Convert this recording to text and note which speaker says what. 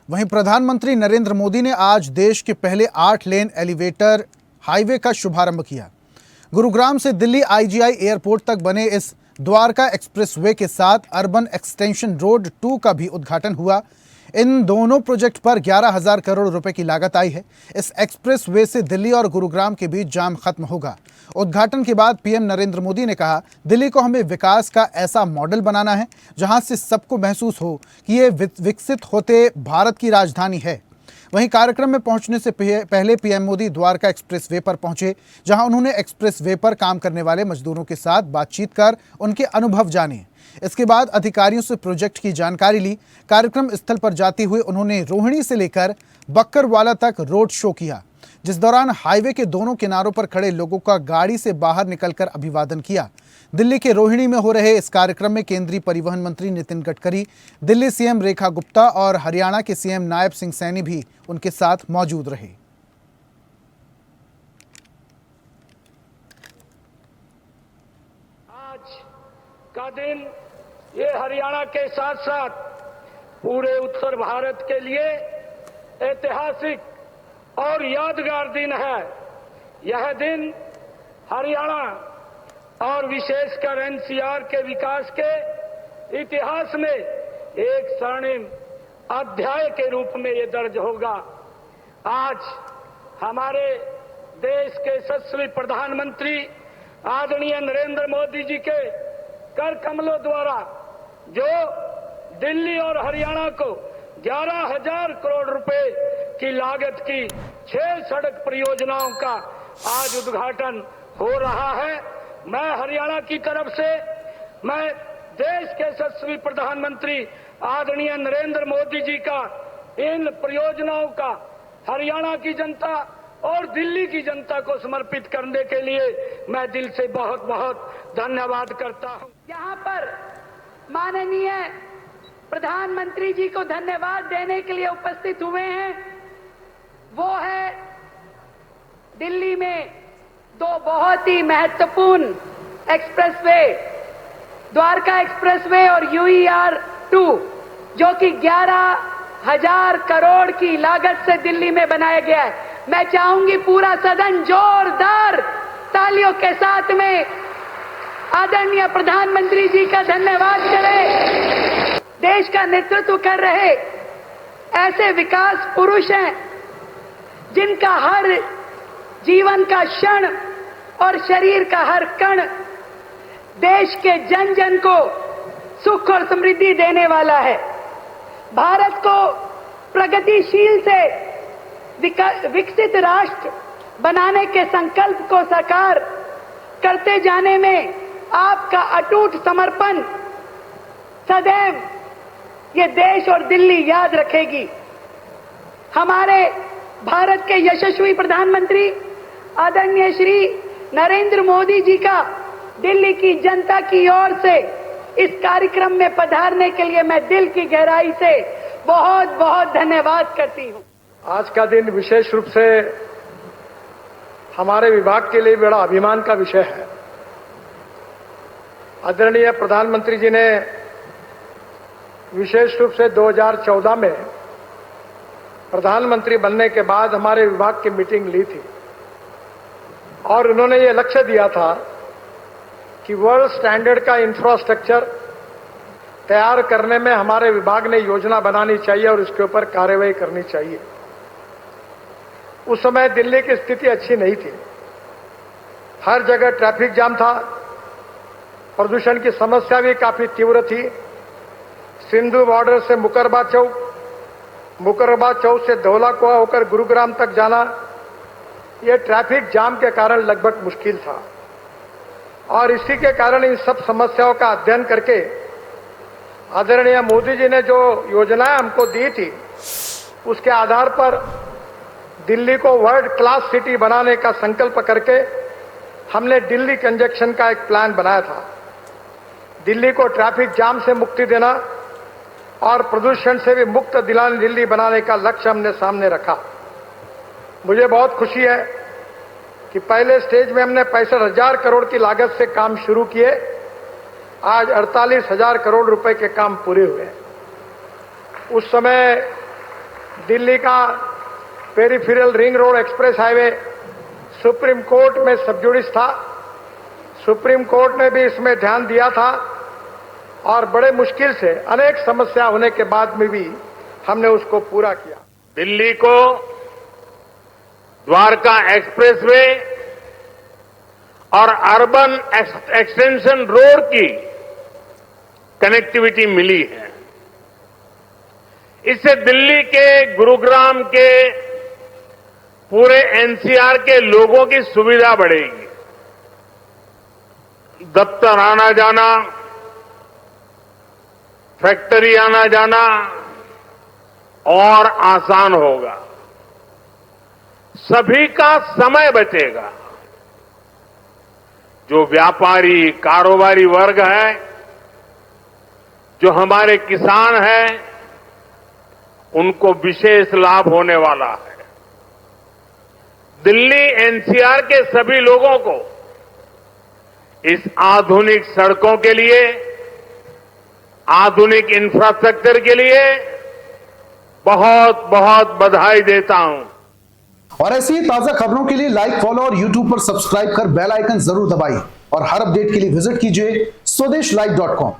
Speaker 1: वहीं प्रधानमंत्री नरेंद्र मोदी ने आज देश के पहले 8 लेन एलिवेटर हाईवे का शुभारंभ किया। गुरुग्राम से दिल्ली आईजीआई एयरपोर्ट तक बने इस द्वारका एक्सप्रेसवे के साथ अर्बन एक्सटेंशन रोड 2 का भी उद्घाटन हुआ। इन दोनों प्रोजेक्ट पर 11,000 करोड़ रुपए की लागत आई है। इस एक्सप्रेसवे से दिल्ली और गुरुग्राम के बीच जाम खत्म होगा। उद्घाटन के बाद पीएम नरेंद्र मोदी ने कहा, दिल्ली को हमें विकास का ऐसा मॉडल बनाना है जहां से सबको महसूस हो कि ये विकसित होते भारत की राजधानी है। वहीं कार्यक्रम में पहुंचने से पहले पीएम मोदी द्वारका एक्सप्रेसवे पर पहुंचे, जहां उन्होंने एक्सप्रेसवे पर काम करने वाले मजदूरों के साथ बातचीत कर उनके अनुभव जाने। इसके बाद अधिकारियों से प्रोजेक्ट की जानकारी ली। कार्यक्रम स्थल पर जाते हुए उन्होंने रोहिणी से लेकर बक्करवाला तक रोड शो किया, जिस दौरान हाईवे के दोनों किनारों पर खड़े लोगों का गाड़ी से बाहर निकलकर अभिवादन किया। दिल्ली के रोहिणी में हो रहे इस कार्यक्रम में केंद्रीय परिवहन मंत्री नितिन गडकरी, दिल्ली सीएम रेखा गुप्ता और हरियाणा के सीएम नायब सिंह सैनी भी उनके साथ मौजूद रहे।
Speaker 2: आज का दिन ये हरियाणा के साथ साथ पूरे उत्तर भारत के लिए ऐतिहासिक और यादगार दिन है। यह दिन हरियाणा और विशेषकर एनसीआर के विकास के इतिहास में एक स्वर्णिम अध्याय के रूप में ये दर्ज होगा। आज हमारे देश के यशस्वी प्रधानमंत्री आदरणीय नरेंद्र मोदी जी के कर कमलों द्वारा जो दिल्ली और हरियाणा को 11,000 करोड़ रुपए की लागत की 6 सड़क परियोजनाओं का आज उद्घाटन हो रहा है। मैं हरियाणा की तरफ से मैं देश के यशस्वी प्रधानमंत्री आदरणीय नरेंद्र मोदी जी का इन परियोजनाओं का हरियाणा की जनता और दिल्ली की जनता को समर्पित करने के लिए मैं दिल से बहुत बहुत धन्यवाद करता हूं।
Speaker 3: यहाँ पर माननीय प्रधानमंत्री जी को धन्यवाद देने के लिए उपस्थित हुए हैं। वो है दिल्ली में 2 बहुत ही महत्वपूर्ण एक्सप्रेसवे, द्वारका एक्सप्रेसवे और यूईआर 2, जो कि 11,000 करोड़ की लागत से दिल्ली में बनाया गया है। मैं चाहूंगी पूरा सदन जोरदार तालियों के साथ में आदरणीय प्रधानमंत्री जी का धन्यवाद करे। देश का नेतृत्व कर रहे ऐसे विकास पुरुष हैं जिनका हर जीवन का क्षण और शरीर का हर कण देश के जन जन को सुख और समृद्धि देने वाला है। भारत को प्रगतिशील से विकसित राष्ट्र बनाने के संकल्प को साकार करते जाने में आपका अटूट समर्पण सदैव ये देश और दिल्ली याद रखेगी। हमारे भारत के यशस्वी प्रधानमंत्री आदरणीय श्री नरेंद्र मोदी जी का दिल्ली की जनता की ओर से इस कार्यक्रम में पधारने के लिए मैं दिल की गहराई से बहुत बहुत धन्यवाद करती हूं।
Speaker 2: आज का दिन विशेष रूप से हमारे विभाग के लिए बड़ा अभिमान का विषय है। आदरणीय प्रधानमंत्री जी ने विशेष रूप से 2014 में प्रधानमंत्री बनने के बाद हमारे विभाग की मीटिंग ली थी और उन्होंने ये लक्ष्य दिया था कि वर्ल्ड स्टैंडर्ड का इंफ्रास्ट्रक्चर तैयार करने में हमारे विभाग ने योजना बनानी चाहिए और इसके ऊपर कार्रवाई करनी चाहिए। उस समय दिल्ली की स्थिति अच्छी नहीं थी। हर जगह ट्रैफिक जाम था, प्रदूषण की समस्या भी काफी तीव्र थी। सिंधु बॉर्डर से मुकरबा चौक से धौलाकुआ होकर गुरुग्राम तक जाना, यह ट्रैफिक जाम के कारण लगभग मुश्किल था और इसी के कारण इन सब समस्याओं का अध्ययन करके आदरणीय मोदी जी ने जो योजनाएं हमको दी थी, उसके आधार पर दिल्ली को वर्ल्ड क्लास सिटी बनाने का संकल्प करके हमने दिल्ली कंजक्शन का एक प्लान बनाया था। दिल्ली को ट्रैफिक जाम से मुक्ति देना और प्रदूषण से भी मुक्त दिल्ली बनाने का लक्ष्य हमने सामने रखा। मुझे बहुत खुशी है कि पहले स्टेज में हमने 65,000 करोड़ की लागत से काम शुरू किए। आज 48,000 करोड़ रुपए के काम पूरे हुए। उस समय दिल्ली का peripheral ring road express highway supreme court में सबजुडिस था। सुप्रीम कोर्ट ने भी इसमें ध्यान दिया था और बड़े मुश्किल से अनेक समस्या होने के बाद में भी हमने उसको पूरा किया।
Speaker 4: दिल्ली को द्वारका एक्सप्रेसवे और अर्बन एक्सटेंशन रोड की कनेक्टिविटी मिली है। इससे दिल्ली के, गुरुग्राम के, पूरे एनसीआर के लोगों की सुविधा बढ़ेगी। दफ्तर आना जाना, फैक्ट्री आना जाना और आसान होगा। सभी का समय बचेगा। जो व्यापारी, कारोबारी वर्ग है, जो हमारे किसान हैं, उनको विशेष लाभ होने वाला है। दिल्ली एनसीआर के सभी लोगों को इस आधुनिक सड़कों के लिए, आधुनिक इंफ्रास्ट्रक्चर के लिए बहुत बहुत बधाई देता हूं।
Speaker 1: और ऐसी ही ताजा खबरों के लिए लाइक, फॉलो और यूट्यूब पर सब्सक्राइब कर बेल आइकन जरूर दबाइए और हर अपडेट के लिए विजिट कीजिए स्वदेशलाइव.com।